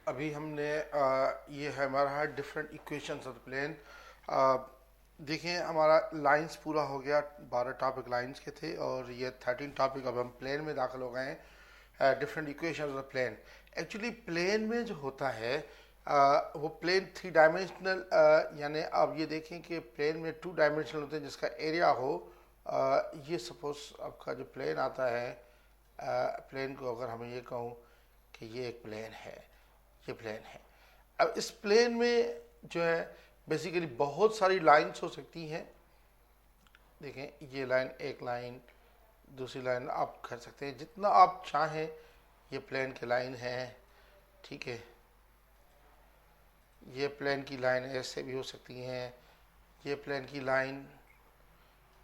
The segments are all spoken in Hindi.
अभी हमने ये है हमारा different equations of the plane. देखें हमारा लाइंस पूरा हो गया, 12 टॉपिक लाइंस के थे और ये 13 टॉपिक अब हम प्लेन में दाखिल हो गए हैं। Different equations of the plane. Actually plane में जो होता है वो प्लेन 3 डायमेंशनल, यानी आप ये देखें कि प्लेन में 2 डायमेंशनल होते हैं जिसका एरिया हो। ये सपोज आपका जो प्लेन आता है, प्लेन को अगर हमें ये कहूँ कि ये एक प्लेन है, ये प्लेन है। अब इस प्लेन में जो है बेसिकली बहुत सारी लाइंस हो सकती हैं। देखें ये लाइन, एक लाइन, दूसरी लाइन आप कर सकते हैं जितना आप चाहें। ये प्लेन की लाइन है, ठीक है। ये प्लेन की लाइन ऐसे भी हो सकती हैं, ये प्लेन की लाइन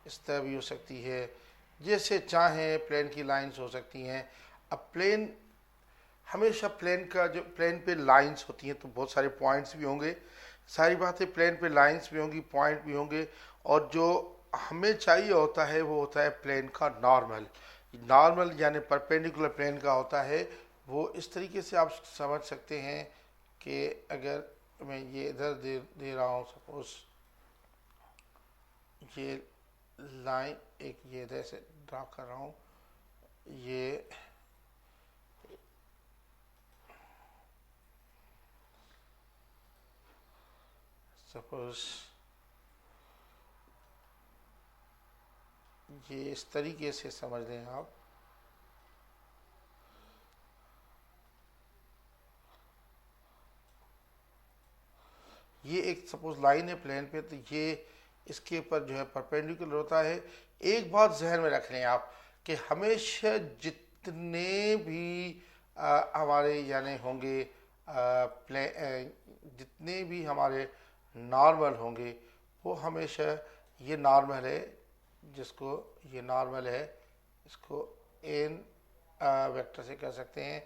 इस तरह भी हो सकती है, जैसे चाहें प्लेन की लाइंस हो सकती हैं। अब प्लेन हमेशा प्लेन का जो प्लेन पे लाइंस होती हैं तो बहुत सारे पॉइंट्स भी होंगे, सारी बातें प्लेन पे लाइंस भी होंगी, पॉइंट भी होंगे। और जो हमें चाहिए होता है वो होता है प्लेन का नॉर्मल। नॉर्मल यानी परपेंडिकुलर प्लेन का होता है। वो इस तरीके से आप समझ सकते हैं कि अगर मैं ये इधर दे रहा हूँ, सपोज ये लाइन एक ये इधर से ड्रा कर रहा हूँ, ये सपोज ये इस तरीके से समझ लें आप। ये एक सपोज लाइन है प्लेन पे, तो ये इसके ऊपर जो है परपेंडिकुलर होता है। एक बात जहन में रख लें आप कि हमेशा जितने भी हमारे यानी होंगे जितने भी हमारे नॉर्मल होंगे वो हमेशा ये नॉर्मल है, जिसको ये नॉर्मल है इसको एन वेक्टर से कह सकते हैं।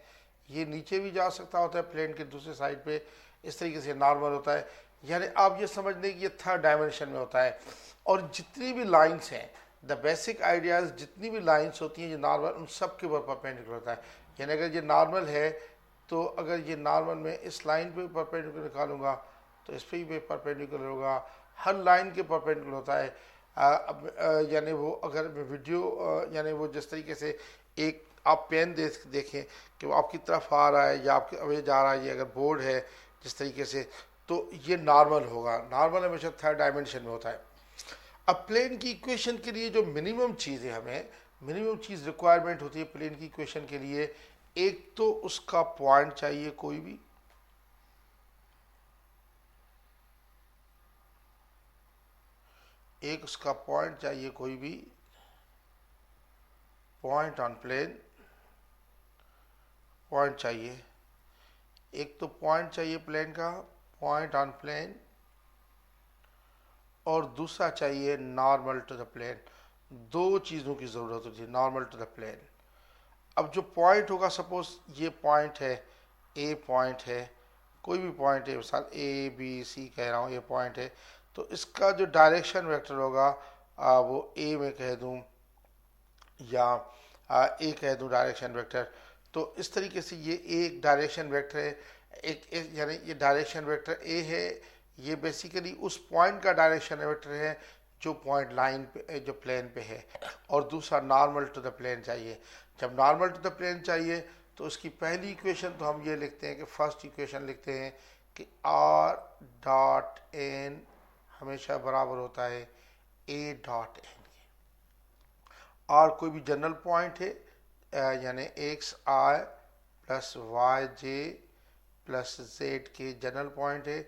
ये नीचे भी जा सकता होता है प्लेन के दूसरे साइड पे, इस तरीके से नॉर्मल होता है। यानी आप ये समझ लें कि ये 3 डायमेंशन में होता है। और जितनी भी लाइंस हैं, द बेसिक आइडियाज़, जितनी भी लाइंस होती हैं ये नॉर्मल उन सब के ऊपर परपेंडिकुलर होता है। यानी अगर ये नॉर्मल है तो अगर ये नॉर्मल में इस लाइन पे परपेंडिकुलर निकालूंगा तो इस पर भी परपेंडिकुलर होगा, हर लाइन के परपेंडिकुलर होता है। यानी वो अगर वीडियो यानी वो जिस तरीके से एक आप पेन देखें कि वो आपकी तरफ आ रहा है या आपके अवे जा रहा है, ये अगर बोर्ड है जिस तरीके से, तो ये नॉर्मल होगा। नॉर्मल हमेशा 3 डायमेंशन में होता है। अब प्लेन की इक्वेशन के लिए जो मिनिमम चीज़ है, हमें मिनिमम चीज़ रिक्वायरमेंट होती है प्लेन की इक्वेशन के लिए, एक तो उसका पॉइंट चाहिए कोई भी, एक उसका पॉइंट चाहिए कोई भी, पॉइंट ऑन प्लेन, पॉइंट चाहिए। एक तो पॉइंट चाहिए प्लेन का, पॉइंट ऑन प्लेन, और दूसरा चाहिए नॉर्मल टू द प्लेन। दो चीज़ों की ज़रूरत होती है नॉर्मल टू द प्लेन। अब जो पॉइंट होगा, सपोज ये पॉइंट है, ए पॉइंट है, कोई भी पॉइंट है, मिसाल ए बी सी कह रहा हूँ, ये पॉइंट है, तो इसका जो डायरेक्शन वेक्टर होगा वो ए में कह दूँ या ए कह दूँ डायरेक्शन वेक्टर। तो इस तरीके से ये एक डायरेक्शन वेक्टर है, एक यानी ये डायरेक्शन वेक्टर ए है, ये बेसिकली उस पॉइंट का डायरेक्शन वेक्टर है जो पॉइंट लाइन पे जो प्लेन पे है। और दूसरा नॉर्मल टू द प्लेन चाहिए। जब नॉर्मल टू द प्लेन चाहिए तो उसकी पहली इक्वेशन तो हम ये लिखते हैं कि फर्स्ट इक्वेशन लिखते हैं कि आर डॉट एन हमेशा बराबर होता है ए डॉट एन। आर कोई भी जनरल पॉइंट है, यानी एक्स आई प्लस वाई जे प्लस जेड के जनरल पॉइंट है,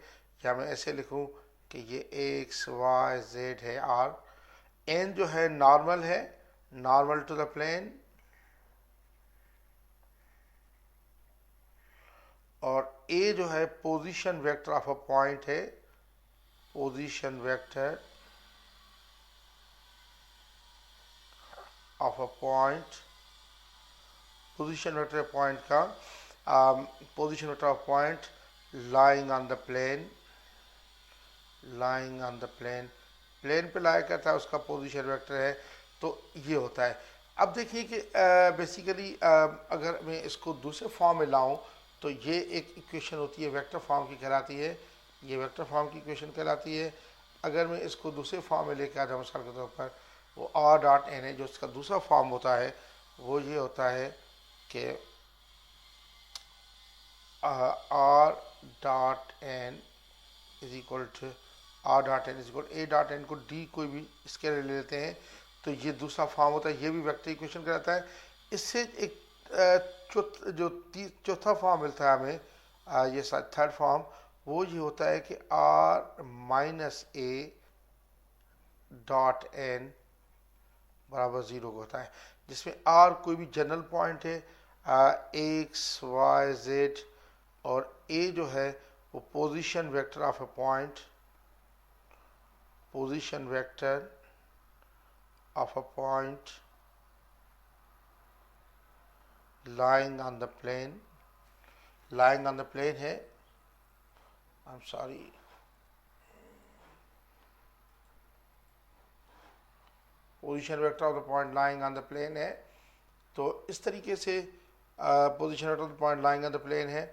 या मैं ऐसे लिखूं कि ये एक्स वाई जेड है आर। एन जो है नॉर्मल है, नॉर्मल टू द प्लेन, और ए जो है position vector of a point है, position vector of a point, position vector point का position vector of point lying on the plane, lying on the plane, plane पे लाया करता है उसका पोजीशन वेक्टर है। तो ये होता है। अब देखिए कि बेसिकली अगर मैं इसको दूसरे फॉर्म में लाऊं तो ये एक इक्वेशन होती है वेक्टर फॉर्म की कहलाती है, ये वेक्टर फॉर्म की इक्वेशन कहलाती है। अगर मैं इसको दूसरे फॉर्म में लेके आ जाऊँ मिसाल के तौर पर, वो आर डॉट एन है, जो इसका दूसरा फॉर्म होता है वो ये होता है कि r dot n is equal to r dot n is equal a dot n को डी कोई भी स्केलर ले लेते हैं, तो ये दूसरा फॉर्म होता है, ये भी वेक्टर इक्वेशन कहलाता है। इससे एक चौथा फॉर्म मिलता है हमें, ये थर्ड फॉर्म, वो ये होता है कि r minus a dot n बराबर ज़ीरो को होता है, जिसमें आर कोई भी जनरल पॉइंट है, एक्स वाई जेड, और ए जो है वो position vector of a point, position vector of a point lying on the plane, lying on the plane है, I'm sorry, position vector of the point lying on the plane है। तो इस तरीके से position vector of the point lying on the plane है।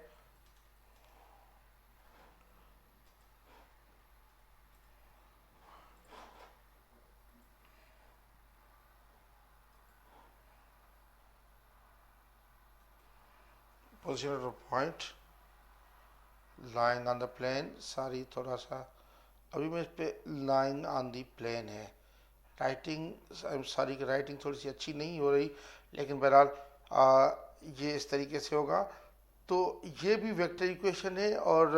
Position vector of point lying on the plane, sorry थोड़ा सा अभी मैं इस पे लाइंग ऑन द प्लेन है, राइटिंग सॉरी की राइटिंग थोड़ी सी अच्छी नहीं हो रही, लेकिन बहरहाल ये इस तरीके से होगा। तो ये भी वेक्टर इक्वेशन है। और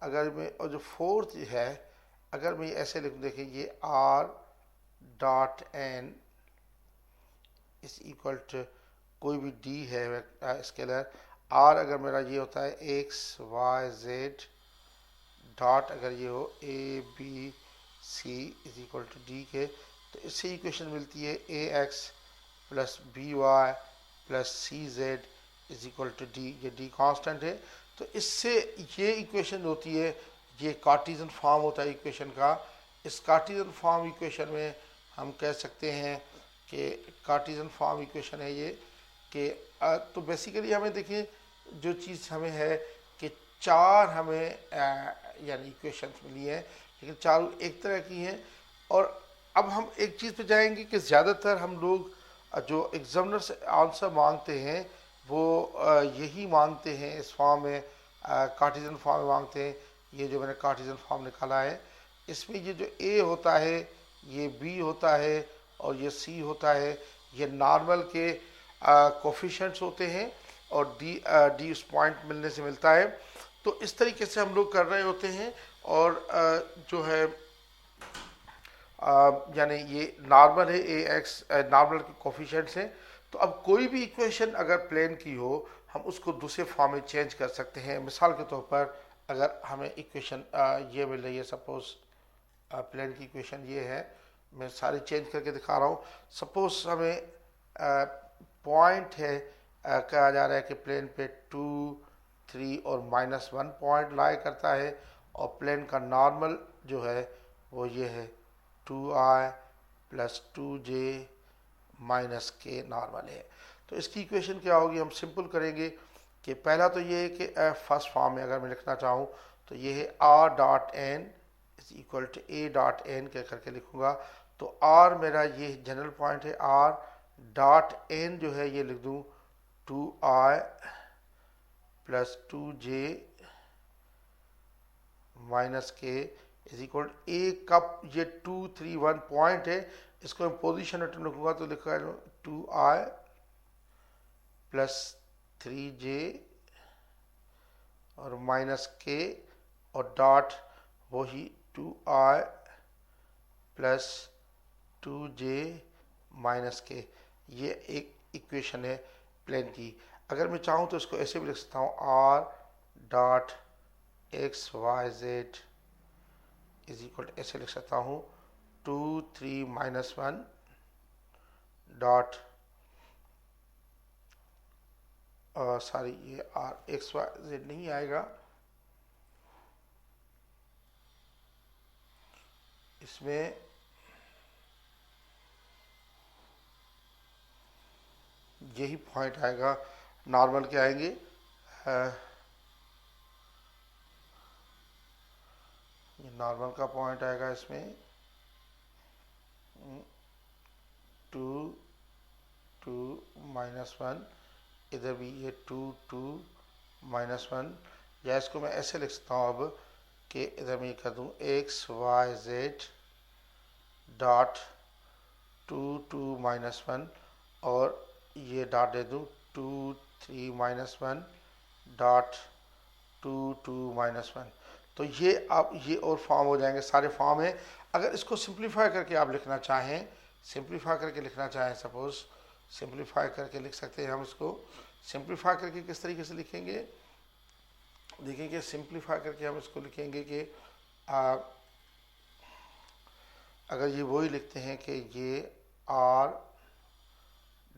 अगर मैं, और जो फोर्थ है, अगर मैं ऐसे लिख, देखिए ये r dot n is equal to कोई भी डी है स्केलर, आर अगर मेरा ये होता है एक्स वाई जेड डॉट, अगर ये हो a b c is equal to d के, तो इससे इक्वेशन मिलती है a x plus b y plus c z is equal to d, ये डी कांस्टेंट है। तो इससे ये इक्वेशन होती है, ये कार्टेशियन फॉर्म होता है इक्वेशन का। इस कार्टेशियन फॉर्म इक्वेशन में हम कह सकते हैं कि कार्टेशियन फॉर्म इक्वेशन है ये, कि तो बेसिकली हमें देखिए जो चीज़ हमें है कि चार हमें यानी इक्वेशंस मिली हैं, लेकिन चारों एक तरह की हैं। और अब हम एक चीज़ पे जाएंगे कि ज़्यादातर हम लोग जो एग्जामिनर से आंसर मांगते हैं वो यही मांगते हैं, इस फॉर्म में कार्टेशियन फॉर्म में मांगते हैं। ये जो मैंने कार्टेशियन फॉर्म निकाला है, इसमें ये जो ए होता है, ये बी होता है और ये सी होता है, ये नॉर्मल के कोफिशिएंट्स होते हैं, और डी उस पॉइंट मिलने से मिलता है। तो इस तरीके से हम लोग कर रहे होते हैं। और जो है यानी ये नॉर्मल है, ए एक्स नॉर्मल के कोफिशिएंट्स हैं। तो अब कोई भी इक्वेशन अगर प्लेन की हो, हम उसको दूसरे फॉर्म में चेंज कर सकते हैं। मिसाल के तौर पर अगर हमें इक्वेशन ये मिल रही है, सपोज प्लेन की इक्वेशन ये है, मैं सारी चेंज करके दिखा रहा हूँ। सपोज हमें पॉइंट है, कहा जा रहा है कि प्लेन पे 2, 3 और -1 पॉइंट लाई करता है, और प्लेन का नॉर्मल जो है वो ये है 2i प्लस 2j माइनस के नॉर्मल है। तो इसकी इक्वेशन क्या होगी, हम सिंपल करेंगे कि पहला तो ये है कि फर्स्ट फॉर्म में अगर मैं लिखना चाहूँ तो ये है r dot n is equal to a dot n कह करके लिखूँगा। तो r मेरा ये जनरल पॉइंट है, r डॉट एन जो है ये लिख दूँ 2i plus 2j minus k is equal a cup, ये 2, 3, 1 पॉइंट है, इसको मैं पोजीशन वेक्टर लिखूंगा तो लिखा है 2i प्लस 3j और माइनस के, और डॉट वही 2i प्लस 2j माइनस के। ये एक इक्वेशन है प्लेन की। अगर मैं चाहूँ तो इसको ऐसे भी लिख सकता हूँ, r dot x y z is equal to, ऐसे लिख सकता हूँ 2, 3, -1 डॉट सॉरी ये r एक्स वाई जेड नहीं आएगा, इसमें यही पॉइंट आएगा, नॉर्मल के आएंगे नॉर्मल का पॉइंट आएगा इसमें 2 2 -1, इधर भी ये 2 2 -1, या इसको मैं ऐसे लिख सकता हूँ अब कि इधर मैं कर दूँ x y z डॉट 2 2 -1 और ये डॉट दे दूँ 2 3 -1 डॉट 2 2 -1। तो ये अब ये और फॉर्म हो जाएंगे, सारे फॉर्म है। अगर इसको सिंप्लीफाई करके आप लिखना चाहें, सिंप्लीफाई करके लिखना चाहें, सपोज सिंप्लीफाई करके लिख सकते हैं हम इसको। सिंप्लीफाई करके किस तरीके से लिखेंगे, देखेंगे सिंप्लीफाई करके हम इसको लिखेंगे कि अगर ये वही लिखते हैं कि ये r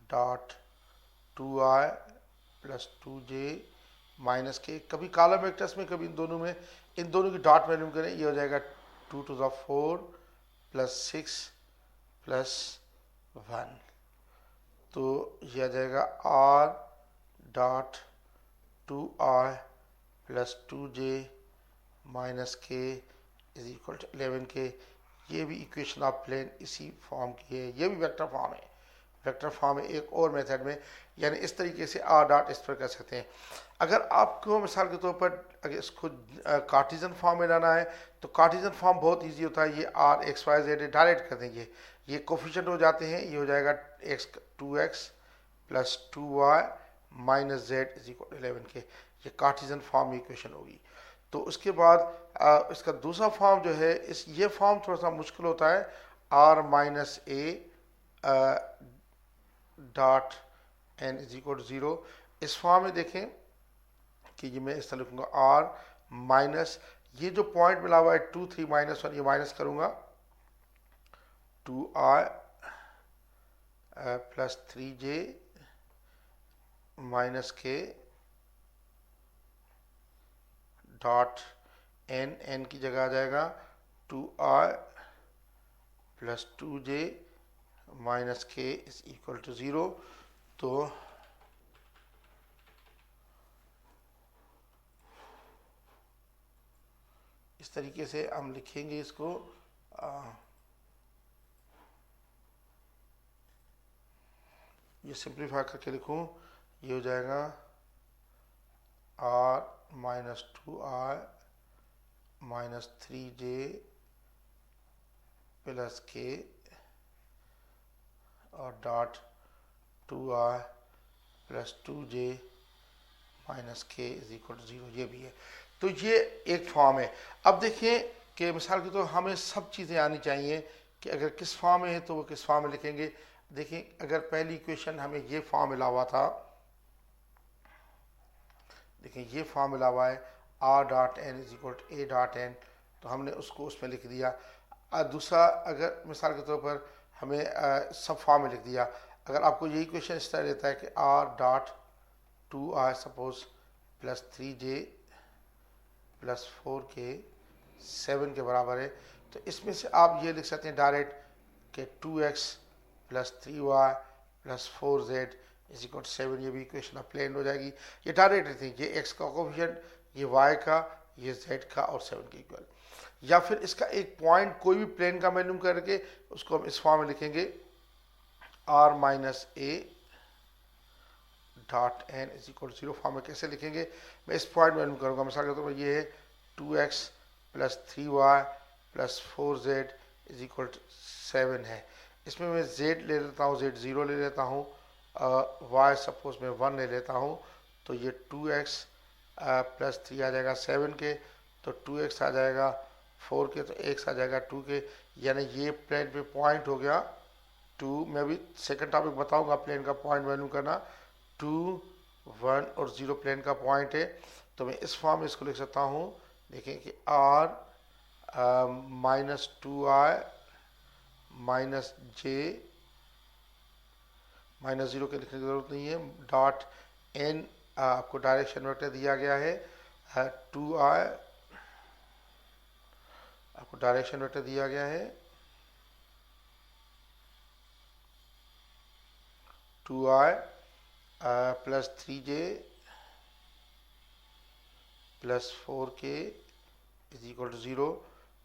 dot 2i plus 2j minus के, कभी कॉलम वेक्टर्स में कभी इन दोनों में, इन दोनों की डॉट वैल्यू करें, ये हो जाएगा 2 to the 4 प्लस 6 प्लस 1। तो ये आ जाएगा r dot 2i plus 2j minus k is equal to 11 के। ये भी इक्वेशन ऑफ प्लेन इसी फॉर्म की है, ये भी वेक्टर फॉर्म है। वेक्टर फॉर्म है एक और मेथड में, यानी इस तरीके से r डॉट इस पर कर सकते हैं। अगर आपको मिसाल के तौर पर अगर इसको कार्टिजन फॉर्म में लाना है तो कार्टिजन फॉर्म बहुत इजी होता है। ये r x y z direct कर देंगे, ये कोफिशिएंट हो जाते हैं, ये हो जाएगा x 2x plus 2y minus z is equal 11 के। ये कार्टिजन फॉर्म इक्वेशन होगी। तो उसके बाद इसका दूसरा फॉर्म जो है, इस ये फॉर्म थोड़ा सा मुश्किल होता है, r minus a dot n is equal to 0। इस फॉर्म में देखें कि ये मैं इस तरह लिखूंगा r माइनस, ये जो पॉइंट मिला हुआ है 2 3 -1, ये माइनस करूंगा 2i प्लस 3j माइनस के डॉट n की जगह आ जाएगा 2i plus 2j minus k is equal to 0। तो इस तरीके से हम लिखेंगे इसको। ये सिंप्लीफाई करके लिखूं, ये हो जाएगा r minus 2i minus 3j plus के और dot 2i plus 2j minus k is equal to 0। ये भी है। तो ये एक फॉर्म है। अब देखिए कि मिसाल के तो हमें सब चीज़ें आनी चाहिए कि अगर किस फॉर्म में है तो वो किस फॉर्म में लिखेंगे। देखिए अगर पहली इक्वेशन हमें ये फॉर्म मिला हुआ था, देखिए ये फॉर्म मिला हुआ है r dot n is equal to a dot n, तो हमने उसको उसमें लिख दिया। दूसरा अगर मिसाल के तौर पर हमें सब फॉर्म में लिख दिया। अगर आपको यही क्वेश्चन इस तरह रहता है कि r dot 2i suppose plus 3j plus 4k 7 के बराबर है, तो इसमें से आप ये लिख सकते हैं डायरेक्ट कि 2x plus 3y plus 4z is equal 7। ये भी इक्वेशन ऑफ प्लेन हो जाएगी। ये डायरेक्ट रहती है, ये x का कोफिशिएंट, ये y का, ये z का और 7 के इक्वल। या फिर इसका एक पॉइंट कोई भी प्लेन का मालूम करके उसको हम इस फॉर्म में लिखेंगे r minus a dot n is equal 0 form में कैसे लिखेंगे, मैं इस पॉइंट में करूँगा। मिसाल के तौर पर ये है 2x plus 3y plus 4z is equal 7 है। इसमें मैं z ले लेता हूँ, z 0 ले लेता हूँ, y सपोज मैं 1 ले लेता हूँ, तो ये 2x प्लस 3 आ जाएगा 7 के, तो 2x आ जाएगा 4 के, तो x आ जाएगा 2 के। यानी ये प्लेन पे पॉइंट हो गया 2। मैं अभी सेकंड टॉपिक बताऊंगा प्लेन का पॉइंट वैल्यू करना। 2 1 और 0 प्लेन का पॉइंट है। तो मैं इस फॉर्म में इसको लिख सकता हूँ, देखें कि r minus 2i minus j minus 0 के लिखने की ज़रूरत नहीं है, डॉट n आपको डायरेक्शन वेक्टर दिया गया है 2i, आपको डायरेक्शन वेक्टर दिया गया है 2i plus 3j plus 4k is equal to 0।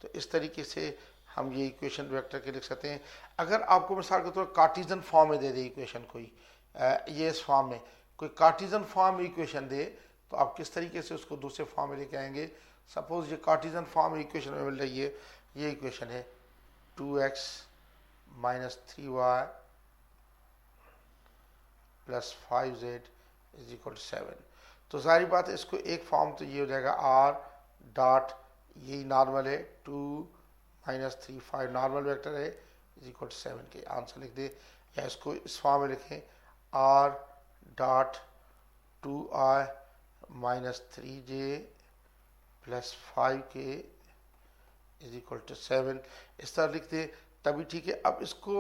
तो इस तरीके से हम ये इक्वेशन वेक्टर के लिख सकते हैं। अगर आपको मिसाल के तौर पर कार्टिजन फॉर्म में दे दे इक्वेशन कोई, ये इस फॉर्म में कोई कार्टिजन फॉर्म में इक्वेशन दे, तो आप किस तरीके से उसको दूसरे फॉर्म में लेके आएंगे। सपोज ये कार्टिजन फॉर्म में इक्वेशन में मिल रही है, ये इक्वेशन है 2x minus 3y plus 5z is equal to 7। तो सारी बात है, इसको एक फॉर्म तो ये हो जाएगा r डॉट, यही नॉर्मल है 2 माइनस 3 5 नॉर्मल वेक्टर है इज इक्वल टू 7 के आंसर लिख दे, या इसको इस फॉर्म में लिखें r dot 2i minus 3j plus 5k is equal to 7, इस तरह लिख दे तभी ठीक है। अब इसको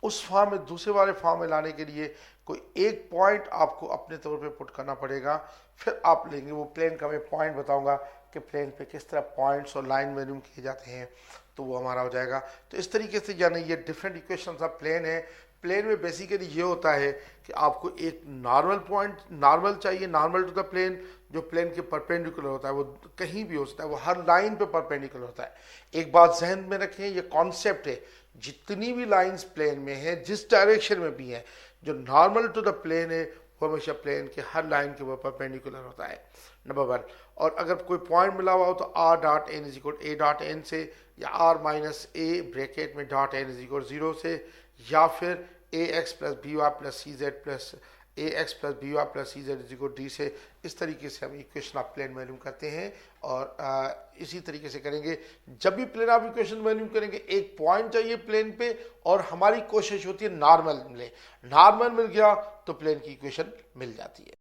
उस फॉर्म में दूसरे वाले फॉर्म में लाने के लिए कोई एक पॉइंट आपको अपने तौर पे पुट करना पड़ेगा, फिर आप लेंगे वो प्लेन का। मैं पॉइंट बताऊंगा कि प्लेन पे किस तरह पॉइंट्स और लाइन वैल्यूम किए जाते हैं, तो वो हमारा हो जाएगा। तो इस तरीके से यानी ये डिफरेंट इक्वेशन ऑफ प्लेन है। प्लेन में बेसिकली ये होता है कि आपको एक नॉर्मल पॉइंट, नॉर्मल चाहिए, नॉर्मल टू द प्लेन, जो प्लेन के परपेंडिकुलर होता है, वो कहीं भी हो सकता है, वो हर लाइन पे परपेंडिकुलर होता है। एक बात जहन में रखें, ये कॉन्सेप्ट है, जितनी भी लाइंस प्लेन में हैं, जिस डायरेक्शन में भी हैं, जो नॉर्मल टू द प्लेन है वो हमेशा प्लेन के हर लाइन के वो परपेंडिकुलर होता है, नंबर 1। और अगर कोई पॉइंट मिला हुआ हो तो r dot n is equal a dot n से, या r माइनस ए ब्रैकेट में डॉट एन इज इक्वल 0 से, या फिर a x plus b y plus c z plus a x plus b y plus c z is equal d से। इस तरीके से हम इक्वेशन ऑफ प्लेन वैल्यूम करते हैं, और इसी तरीके से करेंगे। जब भी प्लेन ऑफ इक्वेशन वैल्यूम करेंगे, एक पॉइंट चाहिए प्लेन पे, और हमारी कोशिश होती है नॉर्मल मिले। नॉर्मल मिल गया तो प्लेन की इक्वेशन मिल जाती है।